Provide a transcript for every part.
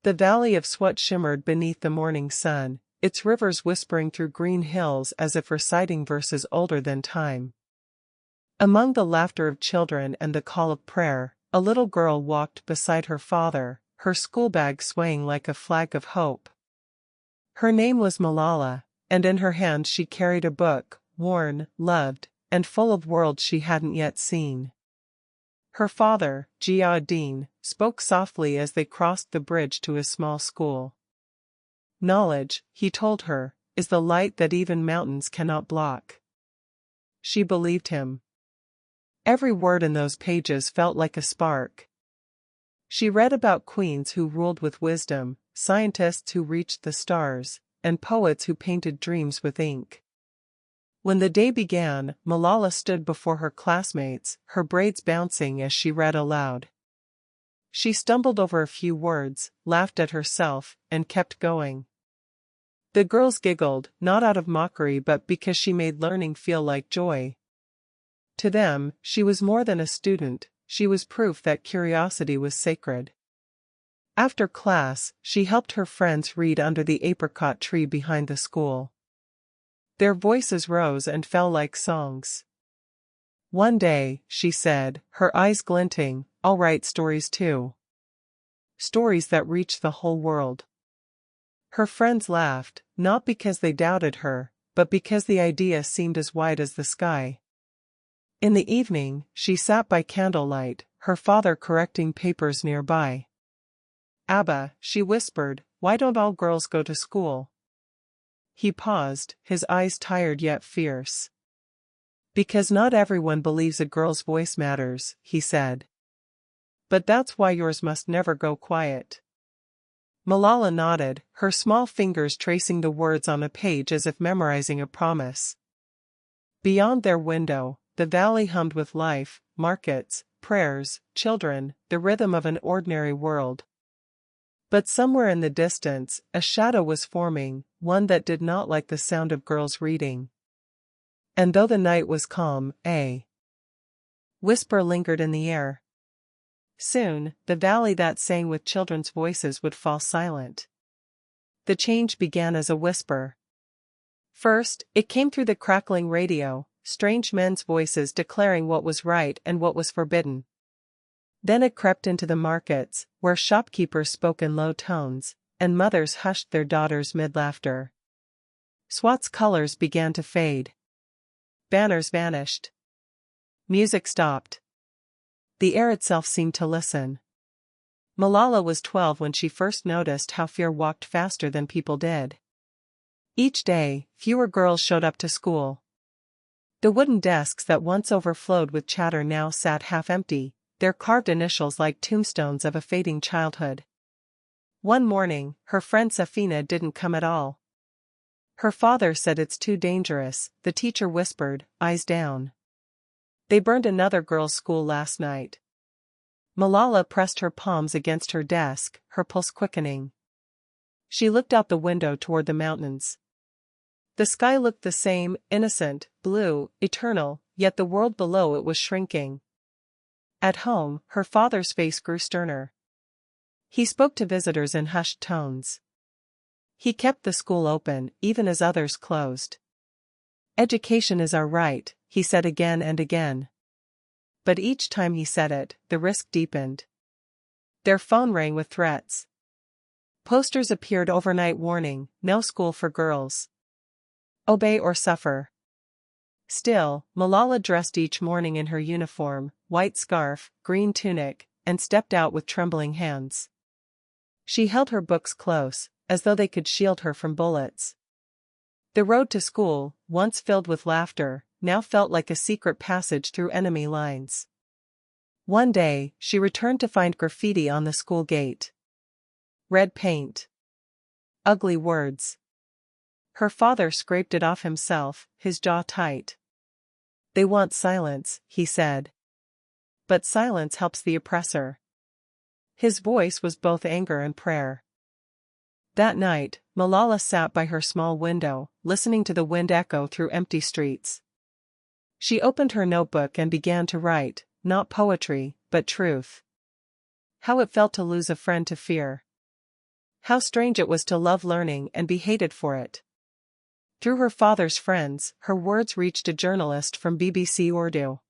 The valley of Swat shimmered beneath the morning sun, its rivers whispering through green hills as if reciting verses older than time. Among the laughter of children and the call of prayer, a little girl walked beside her father, her schoolbag swaying like a flag of hope. Her name was Malala, and in her hand she carried a book, worn, loved, and full of worlds she hadn't yet seen. Her father, Gia-ud-Din, spoke softly as they crossed the bridge to his small school. "Knowledge," he told her, "is the light that even mountains cannot block." She believed him. Every word in those pages felt like a spark. She read about queens who ruled with wisdom, scientists who reached the stars, and poets who painted dreams with ink. When the day began, Malala stood before her classmates, her braids bouncing as she read aloud. She stumbled over a few words, laughed at herself, and kept going. The girls giggled, not out of mockery but because she made learning feel like joy. To them, she was more than a student, she was proof that curiosity was sacred. After class, she helped her friends read under the apricot tree behind the school. Their voices rose and fell like songs. "One day," she said, her eyes glinting, "I'll write stories too. Stories that reach the whole world." Her friends laughed, not because they doubted her, but because the idea seemed as wide as the sky. In the evening, she sat by candlelight, her father correcting papers nearby. "Abba," she whispered, "why don't all girls go to school?" He paused, his eyes tired yet fierce. "Because not everyone believes a girl's voice matters," he said. "But that's why yours must never go quiet." Malala nodded, her small fingers tracing the words on a page as if memorizing a promise. Beyond their window, the valley hummed with life, markets, prayers, children, the rhythm of an ordinary world. But somewhere in the distance, a shadow was forming, one that did not like the sound of girls reading. And though the night was calm, a whisper lingered in the air. Soon, the valley that sang with children's voices would fall silent. The change began as a whisper. First, it came through the crackling radio, strange men's voices declaring what was right and what was forbidden. Then it crept into the markets, where shopkeepers spoke in low tones, and mothers hushed their daughters mid-laughter. Swat's colors began to fade. Banners vanished. Music stopped. The air itself seemed to listen. Malala was 12 when she first noticed how fear walked faster than people did. Each day, fewer girls showed up to school. The wooden desks that once overflowed with chatter now sat half empty, their carved initials like tombstones of a fading childhood. One morning, her friend Safina didn't come at all. Her father said it's too dangerous, the teacher whispered, eyes down. They burned another girls' school last night. Malala pressed her palms against her desk, her pulse quickening. She looked out the window toward the mountains. The sky looked the same, innocent, blue, eternal, yet the world below it was shrinking. At home, her father's face grew sterner. He spoke to visitors in hushed tones. He kept the school open, even as others closed. "Education is our right," he said again and again. But each time he said it, the risk deepened. Their phone rang with threats. Posters appeared overnight warning, "No school for girls. Obey or suffer." Still, Malala dressed each morning in her uniform, white scarf, green tunic, and stepped out with trembling hands. She held her books close, as though they could shield her from bullets. The road to school, once filled with laughter, now felt like a secret passage through enemy lines. One day, she returned to find graffiti on the school gate. Red paint. Ugly words. Her father scraped it off himself, his jaw tight. "They want silence," he said. "But silence helps the oppressor." His voice was both anger and prayer. That night, Malala sat by her small window, listening to the wind echo through empty streets. She opened her notebook and began to write, not poetry, but truth. How it felt to lose a friend to fear. How strange it was to love learning and be hated for it. Through her father's friends, her words reached a journalist from BBC Urdu.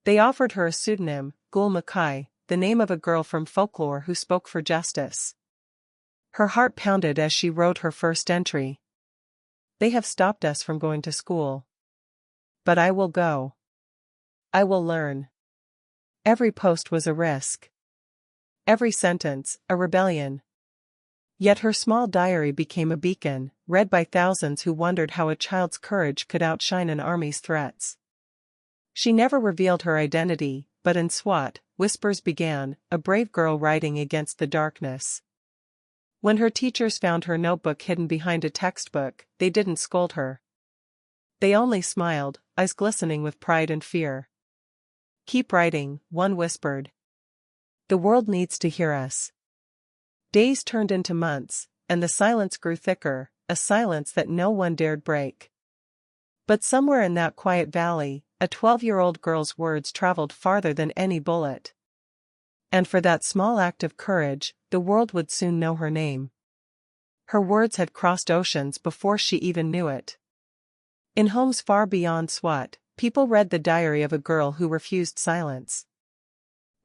They offered her a pseudonym, Gul Makai, the name of a girl from folklore who spoke for justice. Her heart pounded as she wrote her first entry. They have stopped us from going to school. But I will go. I will learn. Every post was a risk. Every sentence, a rebellion. Yet her small diary became a beacon, read by thousands who wondered how a child's courage could outshine an army's threats. She never revealed her identity, but in Swat, whispers began, a brave girl riding against the darkness. When her teachers found her notebook hidden behind a textbook, they didn't scold her. They only smiled, eyes glistening with pride and fear. Keep writing, one whispered. The world needs to hear us. Days turned into months, and the silence grew thicker, a silence that no one dared break. But somewhere in that quiet valley, a 12-year-old girl's words traveled farther than any bullet. And for that small act of courage, the world would soon know her name. Her words had crossed oceans before she even knew it. In homes far beyond Swat, people read the diary of a girl who refused silence.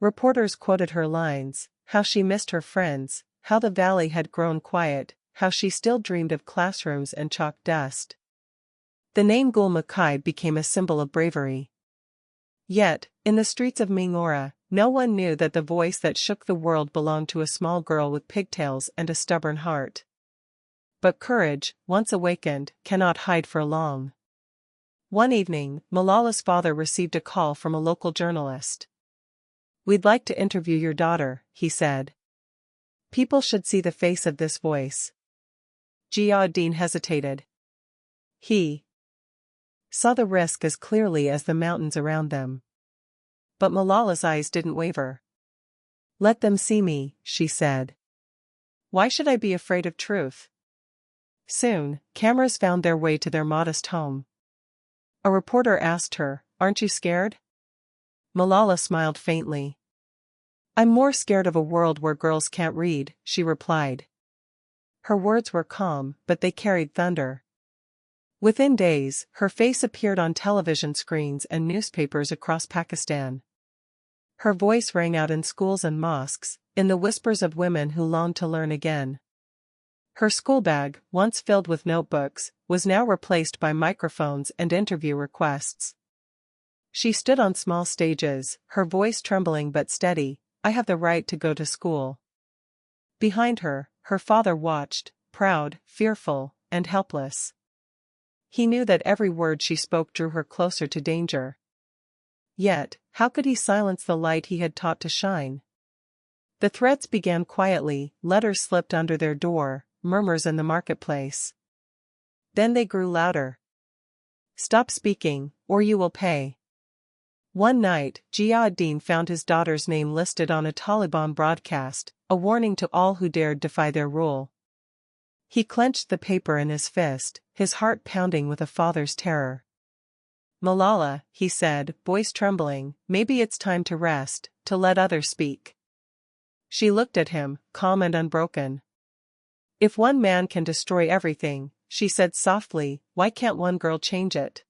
Reporters quoted her lines, how she missed her friends, how the valley had grown quiet, how she still dreamed of classrooms and chalk dust. The name Gul Makai became a symbol of bravery. Yet, in the streets of Mingora, no one knew that the voice that shook the world belonged to a small girl with pigtails and a stubborn heart. But courage, once awakened, cannot hide for long. One evening, Malala's father received a call from a local journalist. "We'd like to interview your daughter," he said. "People should see the face of this voice." Ziauddin hesitated. He saw the risk as clearly as the mountains around them. But Malala's eyes didn't waver. "Let them see me," she said. "Why should I be afraid of truth?" Soon, cameras found their way to their modest home. A reporter asked her, "Aren't you scared?" Malala smiled faintly. "I'm more scared of a world where girls can't read," she replied. Her words were calm, but they carried thunder. Within days, her face appeared on television screens and newspapers across Pakistan. Her voice rang out in schools and mosques, in the whispers of women who longed to learn again. Her school bag, once filled with notebooks, was now replaced by microphones and interview requests. She stood on small stages, her voice trembling but steady, "I have the right to go to school." Behind her, her father watched, proud, fearful, and helpless. He knew that every word she spoke drew her closer to danger. Yet, how could he silence the light he had taught to shine? The threats began quietly, letters slipped under their door, murmurs in the marketplace. Then they grew louder. "Stop speaking, or you will pay." One night, Ziauddin found his daughter's name listed on a Taliban broadcast, a warning to all who dared defy their rule. He clenched the paper in his fist, his heart pounding with a father's terror. "Malala," he said, voice trembling, "maybe it's time to rest, to let others speak." She looked at him, calm and unbroken. "If one man can destroy everything," she said softly, "why can't one girl change it?"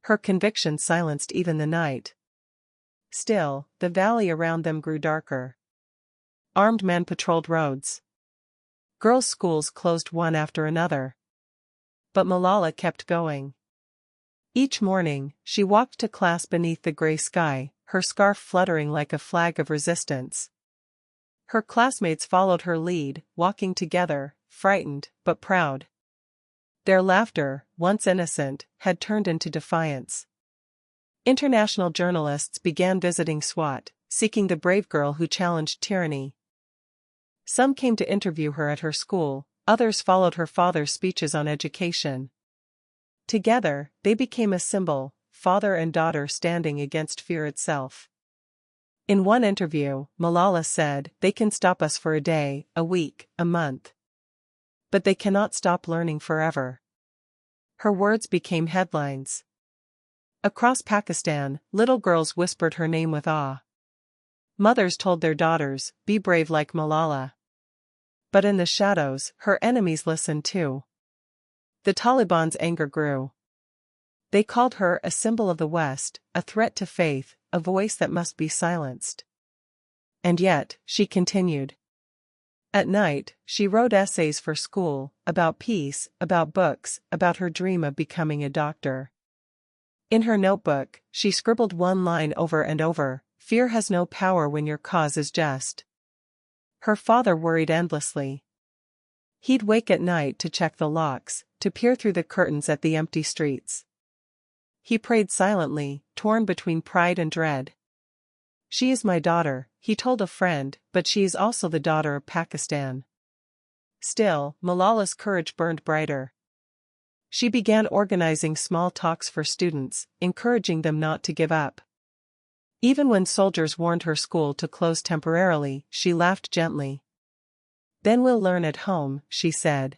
Her conviction silenced even the night. Still, the valley around them grew darker. Armed men patrolled roads. Girls' schools closed one after another. But Malala kept going. Each morning, she walked to class beneath the gray sky, her scarf fluttering like a flag of resistance. Her classmates followed her lead, walking together, frightened but proud. Their laughter, once innocent, had turned into defiance. International journalists began visiting Swat, seeking the brave girl who challenged tyranny. Some came to interview her at her school, others followed her father's speeches on education. Together, they became a symbol, father and daughter standing against fear itself. In one interview, Malala said, "They can stop us for a day, a week, a month. But they cannot stop learning forever." Her words became headlines. Across Pakistan, little girls whispered her name with awe. Mothers told their daughters, "Be brave like Malala." But in the shadows, her enemies listened too. The Taliban's anger grew. They called her a symbol of the West, a threat to faith, a voice that must be silenced. And yet, she continued. At night, she wrote essays for school, about peace, about books, about her dream of becoming a doctor. In her notebook, she scribbled one line over and over: "Fear has no power when your cause is just." Her father worried endlessly. He'd wake at night to check the locks, to peer through the curtains at the empty streets. He prayed silently, torn between pride and dread. "She is my daughter," he told a friend, "but she is also the daughter of Pakistan." Still, Malala's courage burned brighter. She began organizing small talks for students, encouraging them not to give up. Even when soldiers warned her school to close temporarily, she laughed gently. "Then we'll learn at home," she said.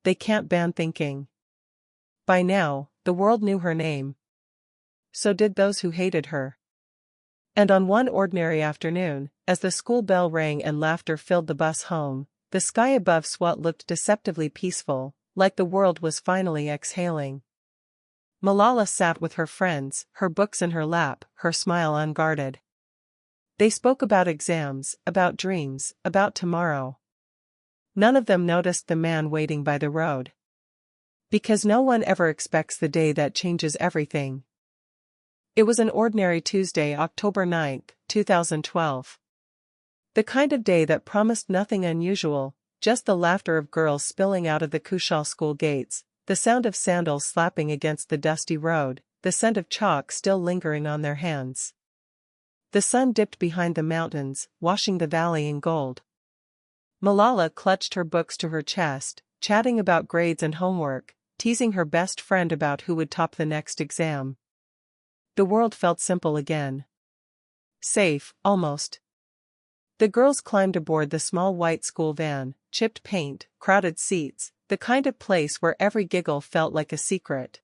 "They can't ban thinking." By now, the world knew her name. So did those who hated her. And on one ordinary afternoon, as the school bell rang and laughter filled the bus home, the sky above Swat looked deceptively peaceful, like the world was finally exhaling. Malala sat with her friends, her books in her lap, her smile unguarded. They spoke about exams, about dreams, about tomorrow. None of them noticed the man waiting by the road. Because no one ever expects the day that changes everything. It was an ordinary Tuesday, October 9, 2012. The kind of day that promised nothing unusual, just the laughter of girls spilling out of the Kushal school gates, the sound of sandals slapping against the dusty road, the scent of chalk still lingering on their hands. The sun dipped behind the mountains, washing the valley in gold. Malala clutched her books to her chest, chatting about grades and homework, teasing her best friend about who would top the next exam. The world felt simple again. Safe, almost. The girls climbed aboard the small white school van, chipped paint, crowded seats, the kind of place where every giggle felt like a secret.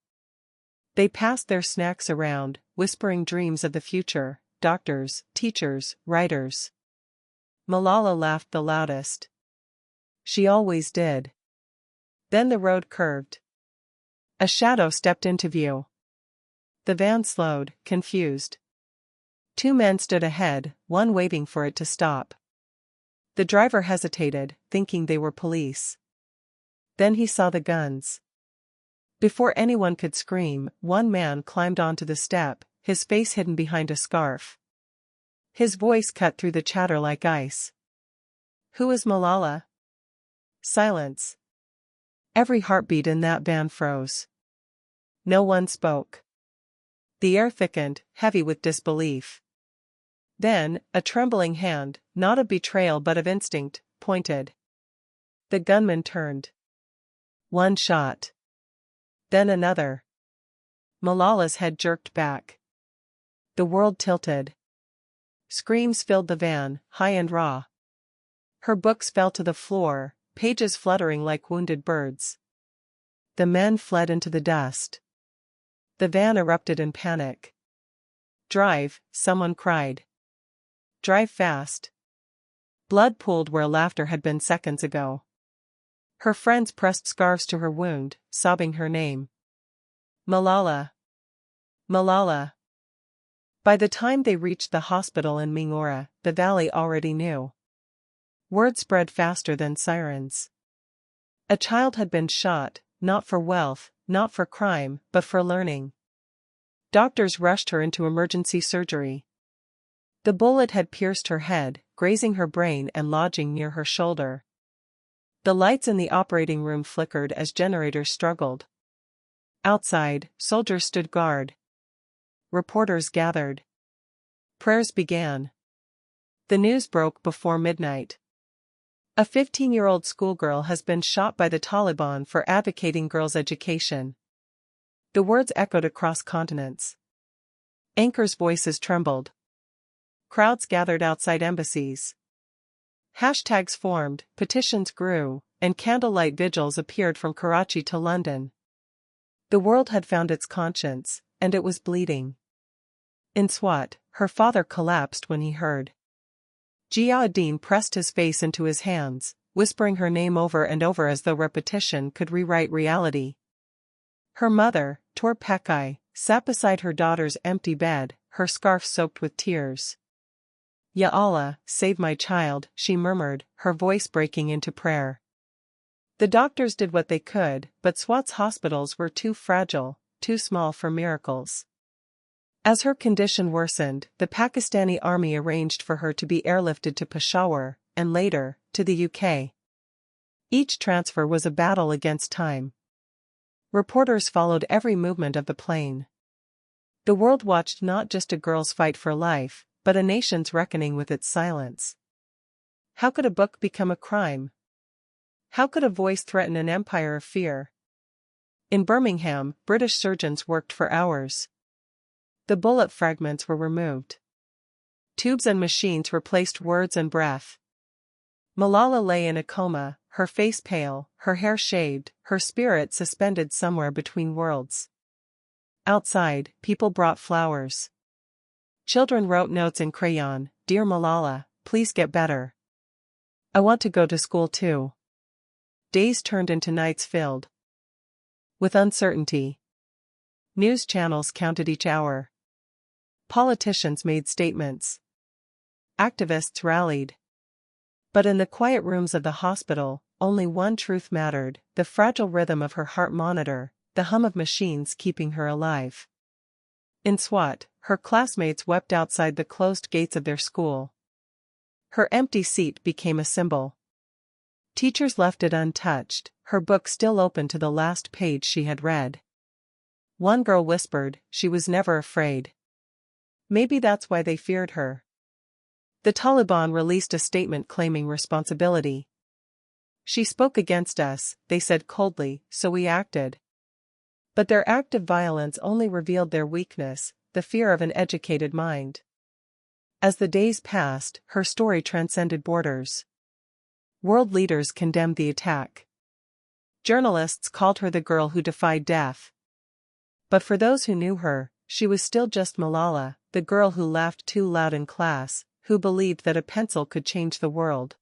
They passed their snacks around, whispering dreams of the future: doctors, teachers, writers. Malala laughed the loudest. She always did. Then the road curved. A shadow stepped into view. The van slowed, confused. Two men stood ahead, one waving for it to stop. The driver hesitated, thinking they were police. Then he saw the guns. Before anyone could scream, one man climbed onto the step, his face hidden behind a scarf. His voice cut through the chatter like ice. "Who is Malala?" Silence. Every heartbeat in that van froze. No one spoke. The air thickened, heavy with disbelief. Then, a trembling hand, not of betrayal but of instinct, pointed. The gunman turned. One shot. Then another. Malala's head jerked back. The world tilted. Screams filled the van, high and raw. Her books fell to the floor, pages fluttering like wounded birds. The men fled into the dust. The van erupted in panic. "Drive," someone cried. "Drive fast." Blood pooled where laughter had been seconds ago. Her friends pressed scarves to her wound, sobbing her name. "Malala. Malala." By the time they reached the hospital in Mingora, the valley already knew. Word spread faster than sirens. A child had been shot, not for wealth, not for crime, but for learning. Doctors rushed her into emergency surgery. The bullet had pierced her head, grazing her brain and lodging near her shoulder. The lights in the operating room flickered as generators struggled. Outside, soldiers stood guard. Reporters gathered. Prayers began. The news broke before midnight. A 15-year-old schoolgirl has been shot by the Taliban for advocating girls' education. The words echoed across continents. Anchors' voices trembled. Crowds gathered outside embassies. Hashtags formed, petitions grew, and candlelight vigils appeared from Karachi to London. The world had found its conscience, and it was bleeding. In Swat, her father collapsed when he heard. Ziauddin pressed his face into his hands, whispering her name over and over as though repetition could rewrite reality. Her mother, Torpekai, sat beside her daughter's empty bed, her scarf soaked with tears. "Ya Allah, save my child," she murmured, her voice breaking into prayer. The doctors did what they could, but Swat's hospitals were too fragile, too small for miracles. As her condition worsened, the Pakistani army arranged for her to be airlifted to Peshawar, and later, to the UK. Each transfer was a battle against time. Reporters followed every movement of the plane. The world watched not just a girl's fight for life, but a nation's reckoning with its silence. How could a book become a crime? How could a voice threaten an empire of fear? In Birmingham, British surgeons worked for hours. The bullet fragments were removed. Tubes and machines replaced words and breath. Malala lay in a coma, her face pale, her hair shaved, her spirit suspended somewhere between worlds. Outside, people brought flowers. Children wrote notes in crayon, "Dear Malala, please get better. I want to go to school too." Days turned into nights filled with uncertainty. News channels counted each hour. Politicians made statements. Activists rallied. But in the quiet rooms of the hospital, only one truth mattered: the fragile rhythm of her heart monitor, the hum of machines keeping her alive. In Swat, her classmates wept outside the closed gates of their school. Her empty seat became a symbol. Teachers left it untouched, her book still open to the last page she had read. One girl whispered, "She was never afraid." Maybe that's why they feared her. The Taliban released a statement claiming responsibility. "She spoke against us," they said coldly, "so we acted." But their act of violence only revealed their weakness, the fear of an educated mind. As the days passed, her story transcended borders. World leaders condemned the attack. Journalists called her the girl who defied death. But for those who knew her, she was still just Malala, the girl who laughed too loud in class, who believed that a pencil could change the world.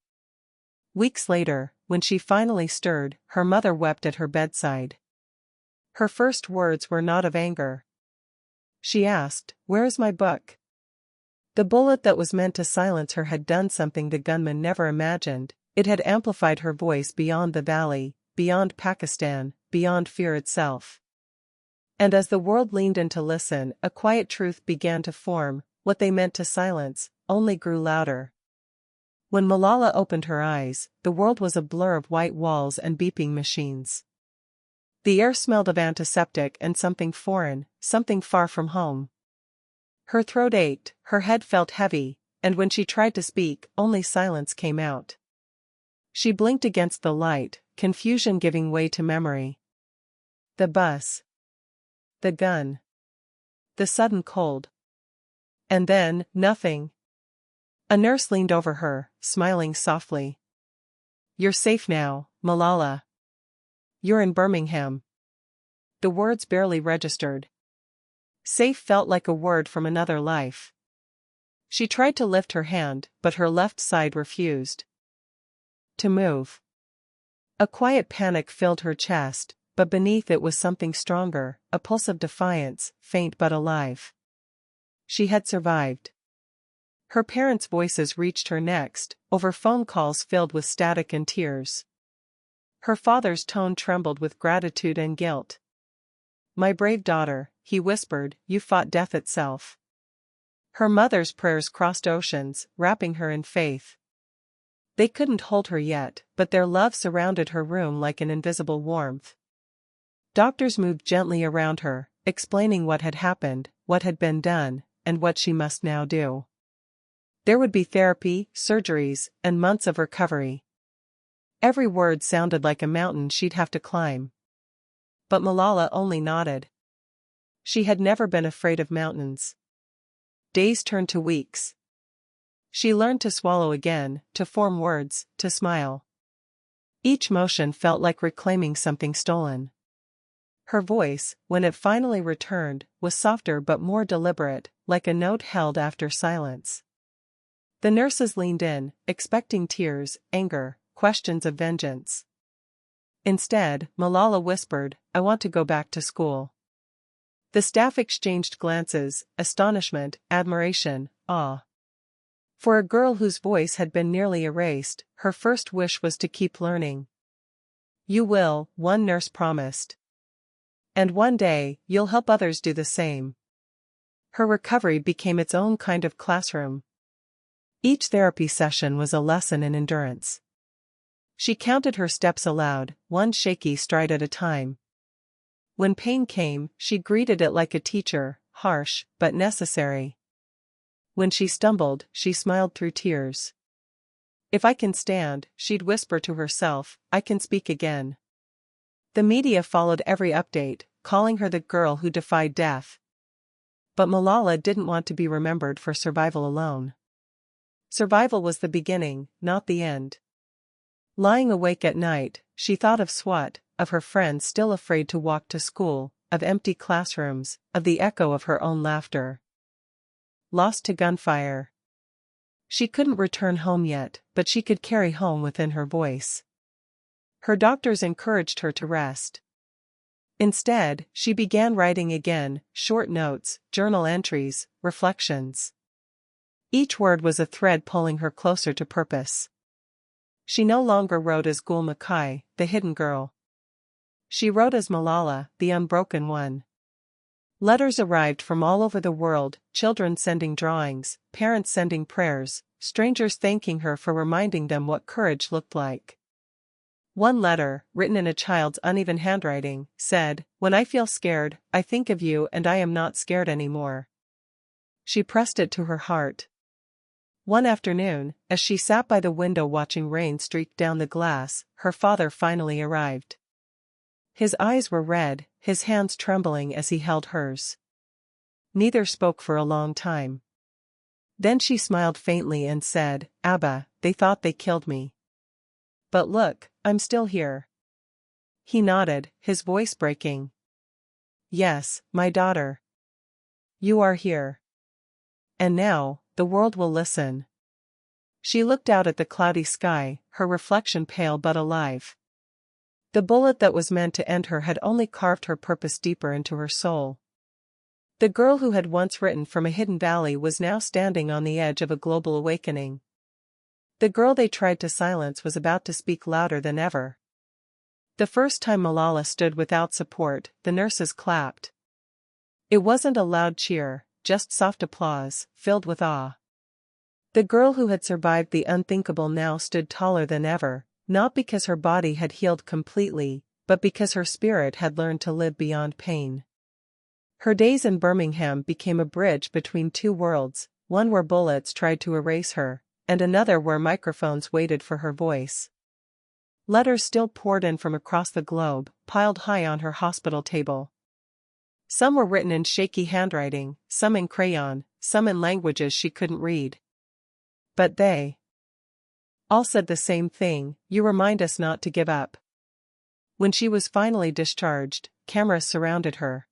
Weeks later, when she finally stirred, her mother wept at her bedside. Her first words were not of anger. She asked, "Where is my book?" The bullet that was meant to silence her had done something the gunman never imagined. It had amplified her voice beyond the valley, beyond Pakistan, beyond fear itself. And as the world leaned in to listen, a quiet truth began to form: what they meant to silence only grew louder. When Malala opened her eyes, the world was a blur of white walls and beeping machines. The air smelled of antiseptic and something foreign, something far from home. Her throat ached, her head felt heavy, and when she tried to speak, only silence came out. She blinked against the light, confusion giving way to memory. The bus. The gun. The sudden cold. And then, nothing. A nurse leaned over her, smiling softly. "You're safe now, Malala. You're in Birmingham." The words barely registered. Safe felt like a word from another life. She tried to lift her hand, but her left side refused to move. A quiet panic filled her chest, but beneath it was something stronger, a pulse of defiance, faint but alive. She had survived. Her parents' voices reached her next, over phone calls filled with static and tears. Her father's tone trembled with gratitude and guilt. "My brave daughter," he whispered, "you fought death itself." Her mother's prayers crossed oceans, wrapping her in faith. They couldn't hold her yet, but their love surrounded her room like an invisible warmth. Doctors moved gently around her, explaining what had happened, what had been done, and what she must now do. There would be therapy, surgeries, and months of recovery. Every word sounded like a mountain she'd have to climb. But Malala only nodded. She had never been afraid of mountains. Days turned to weeks. She learned to swallow again, to form words, to smile. Each motion felt like reclaiming something stolen. Her voice, when it finally returned, was softer but more deliberate, like a note held after silence. The nurses leaned in, expecting tears, anger, questions of vengeance. Instead, Malala whispered, "I want to go back to school." The staff exchanged glances, astonishment, admiration, awe. For a girl whose voice had been nearly erased, her first wish was to keep learning. "You will," one nurse promised. "And one day, you'll help others do the same." Her recovery became its own kind of classroom. Each therapy session was a lesson in endurance. She counted her steps aloud, one shaky stride at a time. When pain came, she greeted it like a teacher, harsh, but necessary. When she stumbled, she smiled through tears. "If I can stand," she'd whisper to herself, "I can speak again." The media followed every update, calling her the girl who defied death. But Malala didn't want to be remembered for survival alone. Survival was the beginning, not the end. Lying awake at night, she thought of Swat, of her friends still afraid to walk to school, of empty classrooms, of the echo of her own laughter. Lost to gunfire. She couldn't return home yet, but she could carry home within her voice. Her doctors encouraged her to rest. Instead, she began writing again, short notes, journal entries, reflections. Each word was a thread pulling her closer to purpose. She no longer wrote as Gul Mackay, the hidden girl. She wrote as Malala, the unbroken one. Letters arrived from all over the world, children sending drawings, parents sending prayers, strangers thanking her for reminding them what courage looked like. One letter, written in a child's uneven handwriting, said, "When I feel scared, I think of you and I am not scared anymore." She pressed it to her heart. One afternoon, as she sat by the window watching rain streak down the glass, her father finally arrived. His eyes were red, his hands trembling as he held hers. Neither spoke for a long time. Then she smiled faintly and said, "Abba, they thought they killed me. But look, I'm still here." He nodded, his voice breaking. "Yes, my daughter. You are here. And now, the world will listen." She looked out at the cloudy sky, her reflection pale but alive. The bullet that was meant to end her had only carved her purpose deeper into her soul. The girl who had once written from a hidden valley was now standing on the edge of a global awakening. The girl they tried to silence was about to speak louder than ever. The first time Malala stood without support, the nurses clapped. It wasn't a loud cheer, just soft applause, filled with awe. The girl who had survived the unthinkable now stood taller than ever, not because her body had healed completely, but because her spirit had learned to live beyond pain. Her days in Birmingham became a bridge between two worlds, one where bullets tried to erase her, and another where microphones waited for her voice. Letters still poured in from across the globe, piled high on her hospital table. Some were written in shaky handwriting, some in crayon, some in languages she couldn't read. But they all said the same thing: "You remind us not to give up." When she was finally discharged, cameras surrounded her.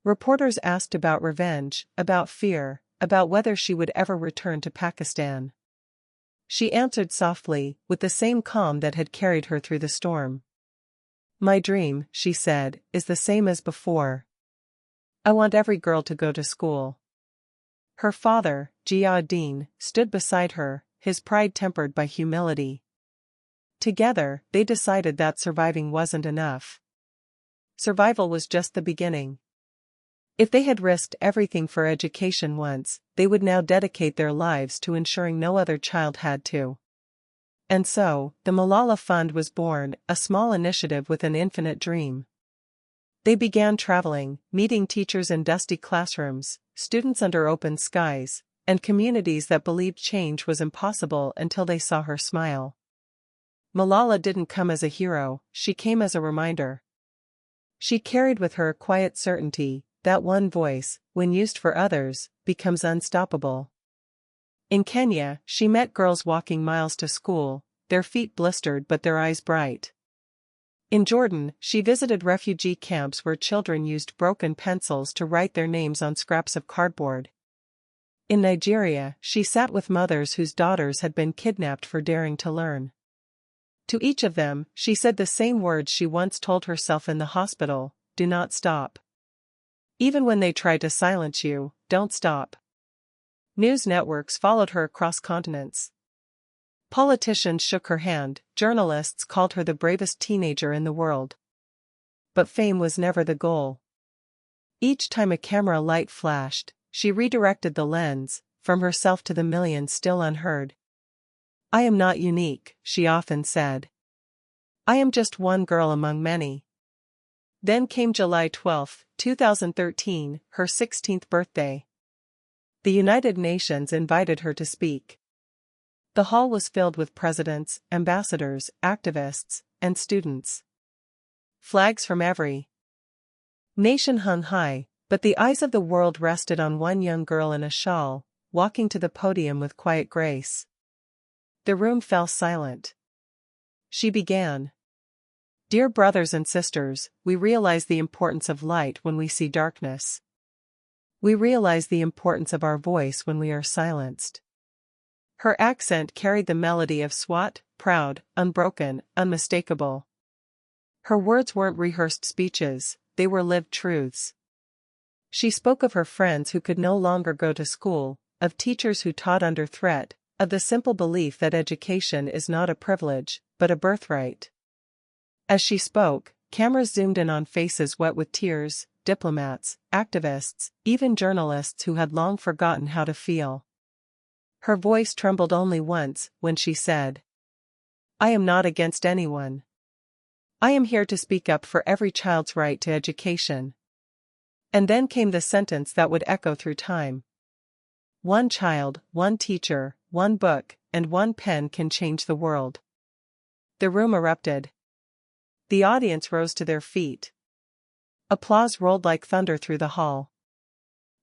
Reporters asked about revenge, about fear, about whether she would ever return to Pakistan. She answered softly, with the same calm that had carried her through the storm. "My dream," she said, "is the same as before. I want every girl to go to school." Her father, Jia-ad-Din, stood beside her, his pride tempered by humility. Together, they decided that surviving wasn't enough. Survival was just the beginning. If they had risked everything for education once, they would now dedicate their lives to ensuring no other child had to. And so, the Malala Fund was born, a small initiative with an infinite dream. They began traveling, meeting teachers in dusty classrooms, students under open skies, and communities that believed change was impossible until they saw her smile. Malala didn't come as a hero, she came as a reminder. She carried with her a quiet certainty that one voice, when used for others, becomes unstoppable. In Kenya, she met girls walking miles to school, their feet blistered but their eyes bright. In Jordan, she visited refugee camps where children used broken pencils to write their names on scraps of cardboard. In Nigeria, she sat with mothers whose daughters had been kidnapped for daring to learn. To each of them, she said the same words she once told herself in the hospital: do not stop. Even when they try to silence you, don't stop. News networks followed her across continents. Politicians shook her hand, journalists called her the bravest teenager in the world. But fame was never the goal. Each time a camera light flashed, she redirected the lens, from herself to the millions still unheard. I am not unique, she often said. I am just one girl among many. Then came July 12, 2013, her 16th birthday. The United Nations invited her to speak. The hall was filled with presidents, ambassadors, activists, and students. Flags from every nation hung high, but the eyes of the world rested on one young girl in a shawl, walking to the podium with quiet grace. The room fell silent. She began. Dear brothers and sisters, we realize the importance of light when we see darkness. We realize the importance of our voice when we are silenced. Her accent carried the melody of Swat, proud, unbroken, unmistakable. Her words weren't rehearsed speeches, they were lived truths. She spoke of her friends who could no longer go to school, of teachers who taught under threat, of the simple belief that education is not a privilege, but a birthright. As she spoke, cameras zoomed in on faces wet with tears, diplomats, activists, even journalists who had long forgotten how to feel. Her voice trembled only once, when she said, I am not against anyone. I am here to speak up for every child's right to education. And then came the sentence that would echo through time. One child, one teacher, one book, and one pen can change the world. The room erupted. The audience rose to their feet. Applause rolled like thunder through the hall.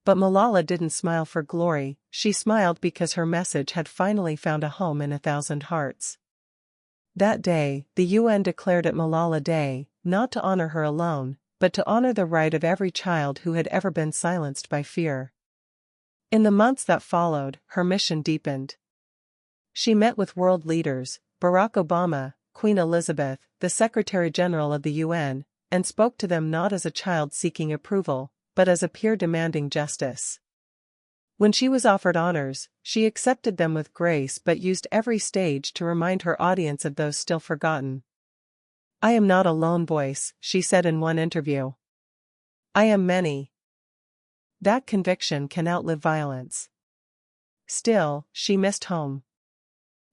But Malala didn't smile for glory, she smiled because her message had finally found a home in 1,000 hearts. That day, the UN declared it Malala Day, not to honor her alone, but to honor the right of every child who had ever been silenced by fear. In the months that followed, her mission deepened. She met with world leaders, Barack Obama, Queen Elizabeth, the Secretary-General of the UN, and spoke to them not as a child seeking approval, but as a peer demanding justice. When she was offered honors, she accepted them with grace but used every stage to remind her audience of those still forgotten. I am not a lone voice, she said in one interview. I am many. That conviction can outlive violence. Still, she missed home.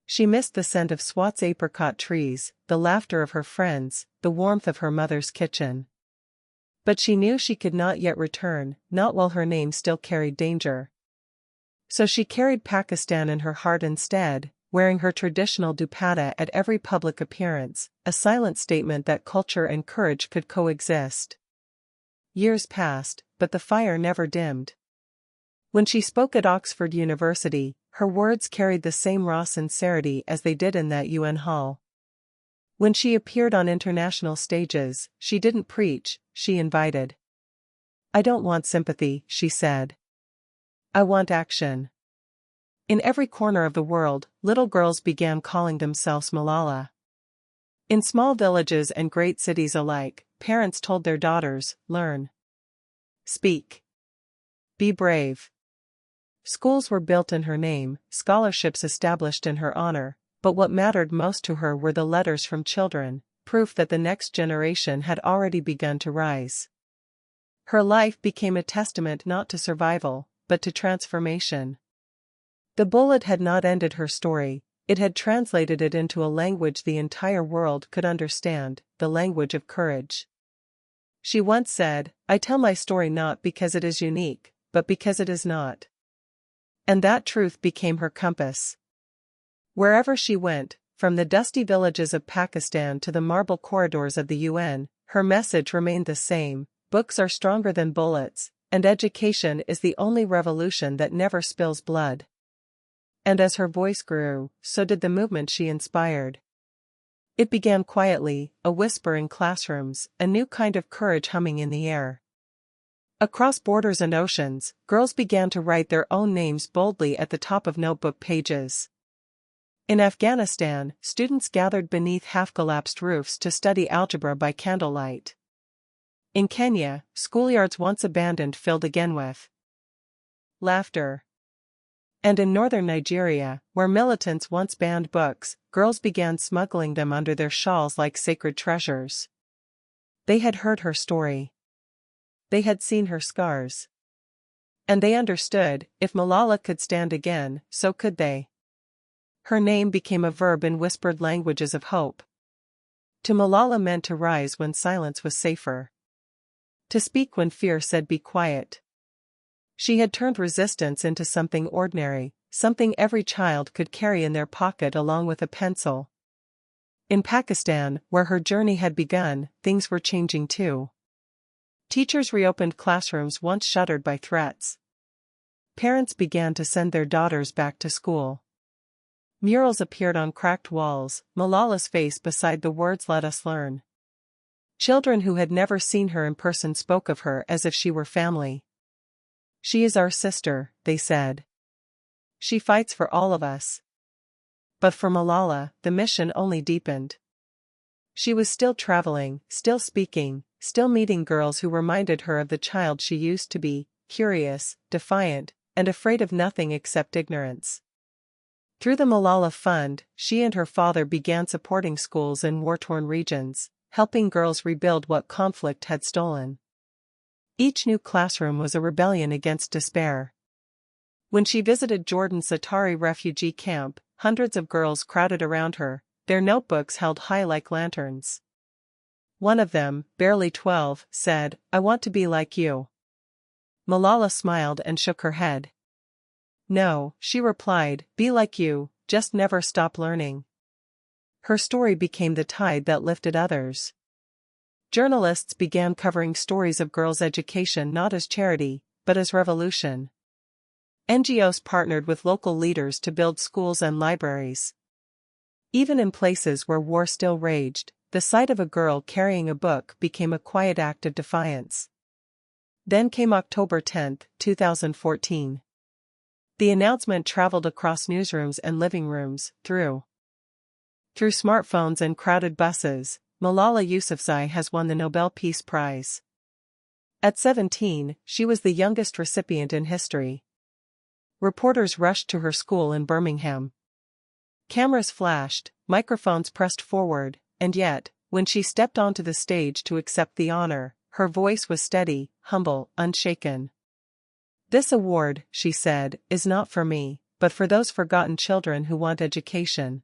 She missed the scent of Swat's apricot trees, the laughter of her friends, the warmth of her mother's kitchen. But she knew she could not yet return, not while her name still carried danger. So she carried Pakistan in her heart instead, wearing her traditional dupatta at every public appearance, a silent statement that culture and courage could coexist. Years passed, but the fire never dimmed. When she spoke at Oxford University, her words carried the same raw sincerity as they did in that UN hall. When she appeared on international stages, she didn't preach, she invited. I don't want sympathy, she said. I want action. In every corner of the world, little girls began calling themselves Malala. In small villages and great cities alike, parents told their daughters, learn. Speak. Be brave. Schools were built in her name, scholarships established in her honor, but what mattered most to her were the letters from children, proof that the next generation had already begun to rise. Her life became a testament not to survival, but to transformation. The bullet had not ended her story, it had translated it into a language the entire world could understand, the language of courage. She once said, I tell my story not because it is unique, but because it is not. And that truth became her compass. Wherever she went, from the dusty villages of Pakistan to the marble corridors of the UN, her message remained the same: books are stronger than bullets, and education is the only revolution that never spills blood. And as her voice grew, so did the movement she inspired. It began quietly, a whisper in classrooms, a new kind of courage humming in the air. Across borders and oceans, girls began to write their own names boldly at the top of notebook pages. In Afghanistan, students gathered beneath half-collapsed roofs to study algebra by candlelight. In Kenya, schoolyards once abandoned filled again with laughter. And in northern Nigeria, where militants once banned books, girls began smuggling them under their shawls like sacred treasures. They had heard her story. They had seen her scars. And they understood, if Malala could stand again, so could they. Her name became a verb in whispered languages of hope. To Malala meant to rise when silence was safer. To speak when fear said be quiet. She had turned resistance into something ordinary, something every child could carry in their pocket along with a pencil. In Pakistan, where her journey had begun, things were changing too. Teachers reopened classrooms once shuttered by threats. Parents began to send their daughters back to school. Murals appeared on cracked walls, Malala's face beside the words "Let us learn." Children who had never seen her in person spoke of her as if she were family. "She is our sister," they said. "She fights for all of us." But for Malala, the mission only deepened. She was still traveling, still speaking, still meeting girls who reminded her of the child she used to be, curious, defiant, and afraid of nothing except ignorance. Through the Malala Fund, she and her father began supporting schools in war-torn regions, helping girls rebuild what conflict had stolen. Each new classroom was a rebellion against despair. When she visited Jordan's Zaatari refugee camp, hundreds of girls crowded around her, their notebooks held high like lanterns. One of them, barely 12, said, "I want to be like you." Malala smiled and shook her head. "No," she replied, "be like you, just never stop learning." Her story became the tide that lifted others. Journalists began covering stories of girls' education not as charity, but as revolution. NGOs partnered with local leaders to build schools and libraries. Even in places where war still raged, the sight of a girl carrying a book became a quiet act of defiance. Then came October 10, 2014. The announcement traveled across newsrooms and living rooms, through smartphones and crowded buses. Malala Yousafzai has won the Nobel Peace Prize. At 17, she was the youngest recipient in history. Reporters rushed to her school in Birmingham. Cameras flashed, microphones pressed forward, and yet, when she stepped onto the stage to accept the honor, her voice was steady, humble, unshaken. "This award," she said, "is not for me, but for those forgotten children who want education.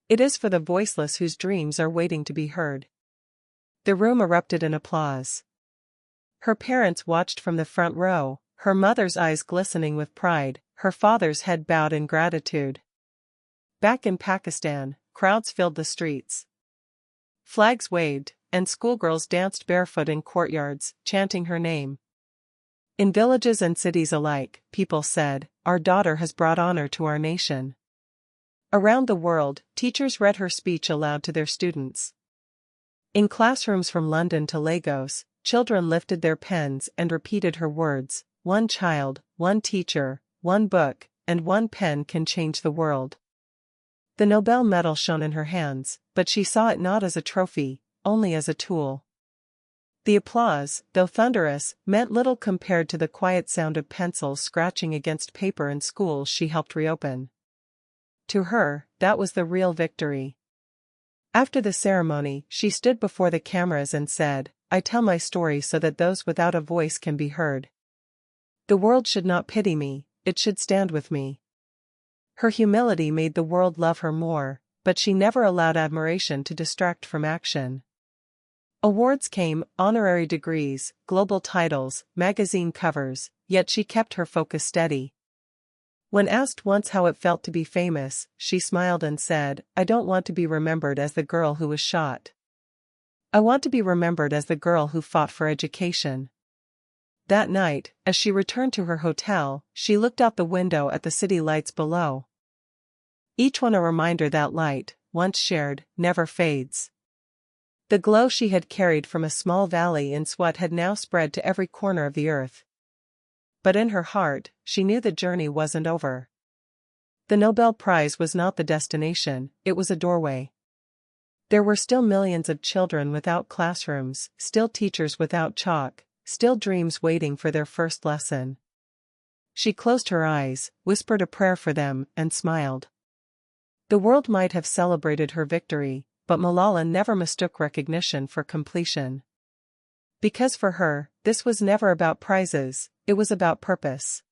It is for the voiceless whose dreams are waiting to be heard." The room erupted in applause. Her parents watched from the front row, her mother's eyes glistening with pride, her father's head bowed in gratitude. Back in Pakistan, crowds filled the streets. Flags waved, and schoolgirls danced barefoot in courtyards, chanting her name. In villages and cities alike, people said, "Our daughter has brought honor to our nation." Around the world, teachers read her speech aloud to their students. In classrooms from London to Lagos, children lifted their pens and repeated her words, "One child, one teacher, one book, and one pen can change the world." The Nobel medal shone in her hands, but she saw it not as a trophy, only as a tool. The applause, though thunderous, meant little compared to the quiet sound of pencils scratching against paper in schools she helped reopen. To her, that was the real victory. After the ceremony, she stood before the cameras and said, "I tell my story so that those without a voice can be heard. The world should not pity me, it should stand with me." Her humility made the world love her more, but she never allowed admiration to distract from action. Awards came, honorary degrees, global titles, magazine covers, yet she kept her focus steady. When asked once how it felt to be famous, she smiled and said, "I don't want to be remembered as the girl who was shot. I want to be remembered as the girl who fought for education." That night, as she returned to her hotel, she looked out the window at the city lights below. Each one a reminder that light, once shared, never fades. The glow she had carried from a small valley in Swat had now spread to every corner of the earth. But in her heart, she knew the journey wasn't over. The Nobel Prize was not the destination, it was a doorway. There were still millions of children without classrooms, still teachers without chalk, still dreams waiting for their first lesson. She closed her eyes, whispered a prayer for them, and smiled. The world might have celebrated her victory, but Malala never mistook recognition for completion. Because for her, this was never about prizes, it was about purpose.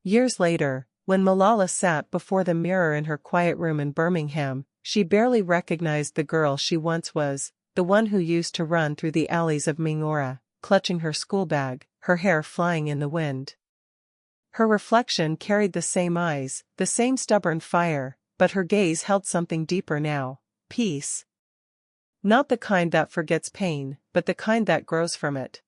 Years later, when Malala sat before the mirror in her quiet room in Birmingham, she barely recognized the girl she once was, the one who used to run through the alleys of Mingora, clutching her school bag, her hair flying in the wind. Her reflection carried the same eyes, the same stubborn fire, but her gaze held something deeper now: peace. Not the kind that forgets pain, but the kind that grows from it.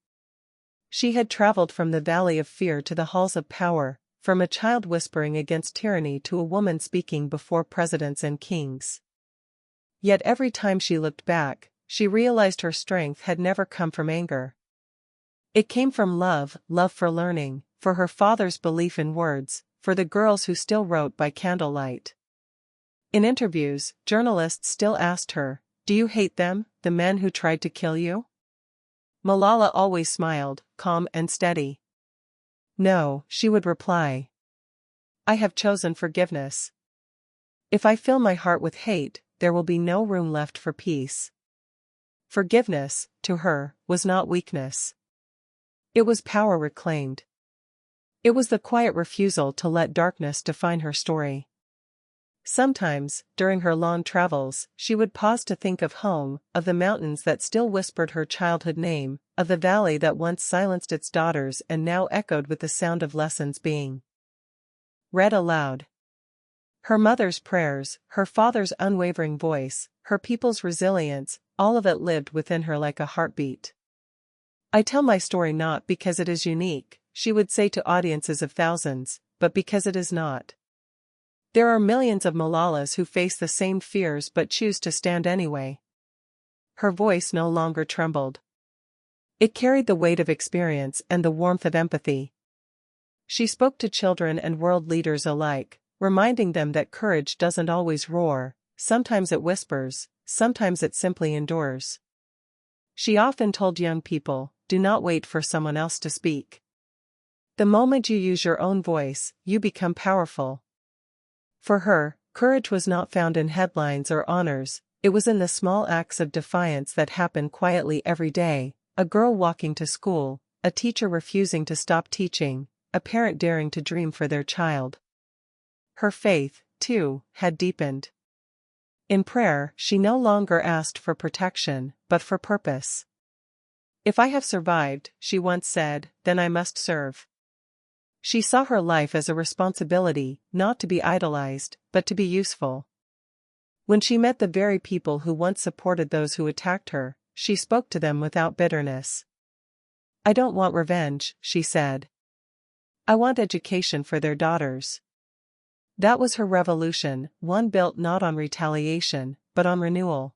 She had traveled from the valley of fear to the halls of power, from a child whispering against tyranny to a woman speaking before presidents and kings. Yet every time she looked back, she realized her strength had never come from anger. It came from love, love for learning, for her father's belief in words, for the girls who still wrote by candlelight. In interviews, journalists still asked her, "Do you hate them, the men who tried to kill you?" Malala always smiled, calm and steady. "No," she would reply. "I have chosen forgiveness. If I fill my heart with hate, there will be no room left for peace." Forgiveness, to her, was not weakness. It was power reclaimed. It was the quiet refusal to let darkness define her story. Sometimes, during her long travels, she would pause to think of home, of the mountains that still whispered her childhood name, of the valley that once silenced its daughters and now echoed with the sound of lessons being read aloud. Her mother's prayers, her father's unwavering voice, her people's resilience, all of it lived within her like a heartbeat. "I tell my story not because it is unique," she would say to audiences of thousands, "but because it is not. There are millions of Malalas who face the same fears but choose to stand anyway." Her voice no longer trembled. It carried the weight of experience and the warmth of empathy. She spoke to children and world leaders alike, reminding them that courage doesn't always roar, sometimes it whispers, sometimes it simply endures. She often told young people, "Do not wait for someone else to speak. The moment you use your own voice, you become powerful." For her, courage was not found in headlines or honors, it was in the small acts of defiance that happen quietly every day: a girl walking to school, a teacher refusing to stop teaching, a parent daring to dream for their child. Her faith, too, had deepened. In prayer, she no longer asked for protection, but for purpose. "If I have survived," she once said, "then I must serve." She saw her life as a responsibility, not to be idolized, but to be useful. When she met the very people who once supported those who attacked her, she spoke to them without bitterness. "I don't want revenge," she said. "I want education for their daughters." That was her revolution, one built not on retaliation, but on renewal.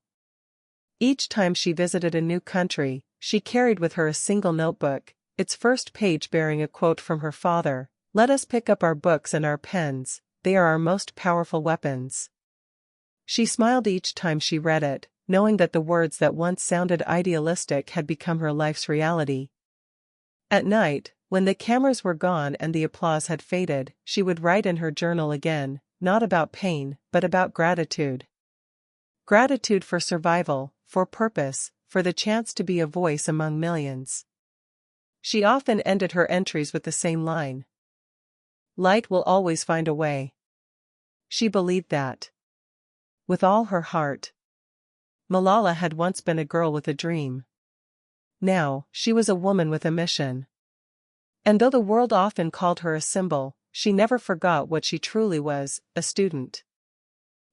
Each time she visited a new country, she carried with her a single notebook, its first page bearing a quote from her father: "Let us pick up our books and our pens, they are our most powerful weapons." She smiled each time she read it, knowing that the words that once sounded idealistic had become her life's reality. At night, when the cameras were gone and the applause had faded, she would write in her journal again, not about pain, but about gratitude. Gratitude for survival, for purpose, for the chance to be a voice among millions. She often ended her entries with the same line: "Light will always find a way." She believed that. With all her heart. Malala had once been a girl with a dream. Now, she was a woman with a mission. And though the world often called her a symbol, she never forgot what she truly was: a student.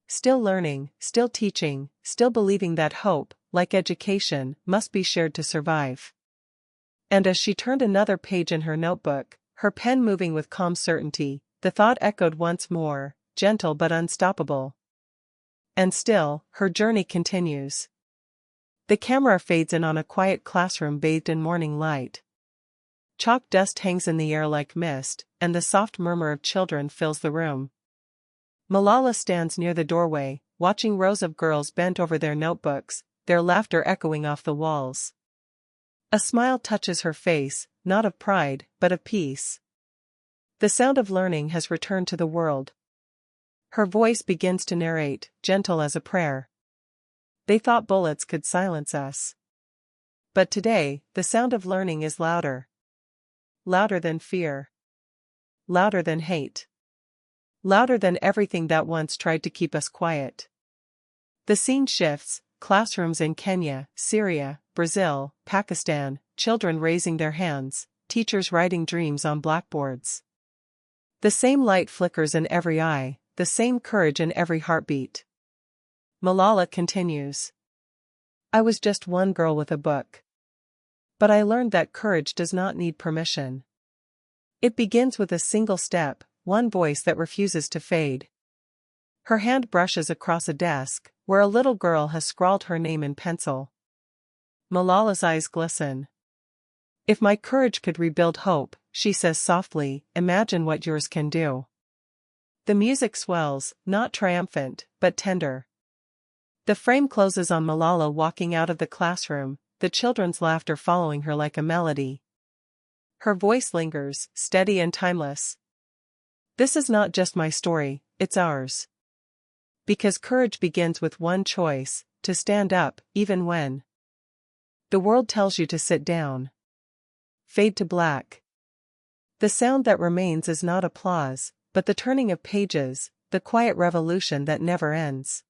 Still learning, still teaching, still believing that hope, like education, must be shared to survive. And as she turned another page in her notebook, her pen moving with calm certainty, the thought echoed once more, gentle but unstoppable: "And still, her journey continues." The camera fades in on a quiet classroom bathed in morning light. Chalk dust hangs in the air like mist, and the soft murmur of children fills the room. Malala stands near the doorway, watching rows of girls bent over their notebooks, their laughter echoing off the walls. A smile touches her face, not of pride, but of peace. The sound of learning has returned to the world. Her voice begins to narrate, gentle as a prayer. They thought bullets could silence us. But today, the sound of learning is louder. Louder than fear. Louder than hate. Louder than everything that once tried to keep us quiet. The scene shifts, classrooms in Kenya, Syria, Brazil, Pakistan, children raising their hands, teachers writing dreams on blackboards. The same light flickers in every eye, the same courage in every heartbeat. Malala continues. I was just one girl with a book. But I learned that courage does not need permission. It begins with a single step, one voice that refuses to fade. Her hand brushes across a desk, where a little girl has scrawled her name in pencil. Malala's eyes glisten. If my courage could rebuild hope, she says softly, imagine what yours can do. The music swells, not triumphant, but tender. The frame closes on Malala walking out of the classroom, the children's laughter following her like a melody. Her voice lingers, steady and timeless. This is not just my story, it's ours. Because courage begins with one choice, to stand up, even when the world tells you to sit down. Fade to black. The sound that remains is not applause, but the turning of pages, the quiet revolution that never ends.